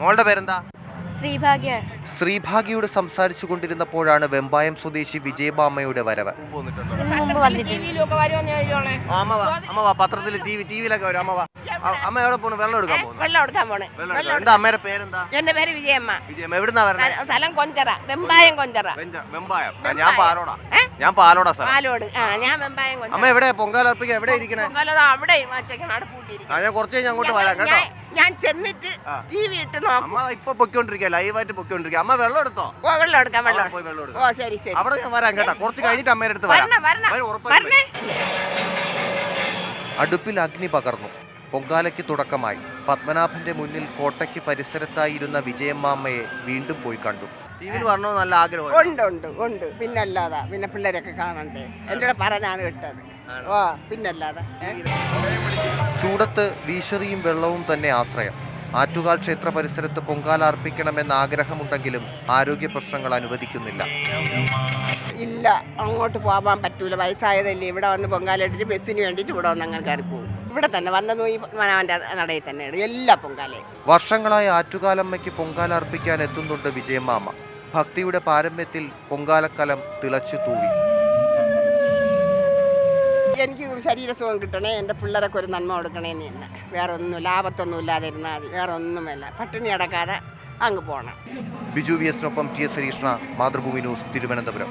മോളുടെ പേരെന്താ? ശ്രീഭാഗ്യ. ശ്രീഭാഗ്യയോട് സംസാരിച്ചു കൊണ്ടിരുന്നപ്പോഴാണ് വെമ്പായം സ്വദേശി വിജയബാമ്മയുടെ വരവ്. പത്രത്തിൽ ടിവിയിലൊക്കെ വരും. അമ്മ എവിടെ പോണു? വെള്ളം എടുക്കാൻ പോകുന്നു. എന്താ അമ്മയുടെ പേരെന്താ? എന്റെ പേര് വിജയമ്മ. വിജയമ്മ എവിടുന്നാ വരണേ? സ്ഥലം കൊഞ്ചറ, വെമ്പായം കൊഞ്ചറ. വെമ്പായം. ഞാൻ പാലോടാ സ്ഥലം. പാലോട്. ഞാൻ വെമ്പായം കൊഞ്ചറ. അമ്മ എവിടെ പൊങ്കാല അർപ്പിക്കാൻ? എവിടെ ഇരിക്കണേ? അവിടെ ഞാൻ കുറച്ച് കഴിഞ്ഞ് അങ്ങോട്ട് വരാം കേട്ടോ. ഞാൻ ചെന്നിട്ട് ടി വി ഇട്ട് നോക്കാം. അമ്മ ഇപ്പൊ പൊക്കോണ്ടിരിക്കുക, ലൈവായിട്ട് പൊക്കോണ്ടിരിക്കുക. അമ്മ വെള്ളം എടുത്തോ? വെള്ളം എടുക്കാം. ഓ ശരി ശരി. അവിടെ ഞാൻ വരാം കേട്ടോ. കുറച്ച് കഴിഞ്ഞിട്ട് അമ്മയുടെ അടുത്ത് വരാം. അടുപ്പിൽ അഗ്നി പകർന്നു. പൊങ്കാലയ്ക്ക് തുടക്കമായി. പത്മനാഭന്റെ മുന്നിൽ കോട്ടയ്ക്ക് പരിസരത്തായിരുന്ന വിജയമ്മാമ്മയെ വീണ്ടും പോയി കണ്ടു. ടിവിയിൽ വരണോ നല്ല ആഗ്രഹം ഉണ്ട്. പിന്നല്ലാതെ പിന്നെ പിള്ളേരൊക്കെ കാണണ്ടേ, എന്നോട് പറഞ്ഞാണ് വിട്ടത്. ഓ പിന്നല്ലാതെ. ചൂടത്ത് വീശറിയും വെള്ളവും തന്നെ ആശ്രയം. ആറ്റുകാൽ ക്ഷേത്ര പരിസരത്ത് പൊങ്കാല അർപ്പിക്കണമെന്ന ആഗ്രഹമുണ്ടെങ്കിലും ആരോഗ്യ പ്രശ്നങ്ങൾ അനുവദിക്കുന്നില്ല. ഇല്ല, അങ്ങോട്ട് പോകാൻ പറ്റൂല. വയസ്സായതല്ലേ. ഇവിടെ വന്ന് പൊങ്കാല ഇട്ടിട്ട് ബസ്സിന് വേണ്ടിയിട്ട് ഇവിടെ വന്ന് അങ്ങനെ കയറി പോകും. ഇവിടെ തന്നെ വന്നു ഈ അവൻ്റെ നടയിൽ തന്നെയാണ് എല്ലാ പൊങ്കാലയും. വർഷങ്ങളായി ആറ്റുകാലമ്മയ്ക്ക് പൊങ്കാല അർപ്പിക്കാൻ എത്തുന്നുണ്ട് വിജയമ്മാമ്മ. ഭക്തിയുടെ പാരമ്യത്തിൽ പൊങ്കാലക്കലം തിളച്ചു തൂവി. എനിക്ക് ശരീരസുഖം കിട്ടണേ, എൻ്റെ പിള്ളേരൊക്കെ ഒരു നന്മ കൊടുക്കണേന്ന് തന്നെ. വേറെ ഒന്നും ലാഭത്തൊന്നും ഇല്ലാതിരുന്നാൽ മതി. വേറെ ഒന്നുമല്ല, പട്ടിണി അടക്കാതെ അങ്ങ് പോകണം. ബിജു വി എസിനൊപ്പം ടി എസ് ഹരീഷ്ണ, മാതൃഭൂമി ന്യൂസ്, തിരുവനന്തപുരം.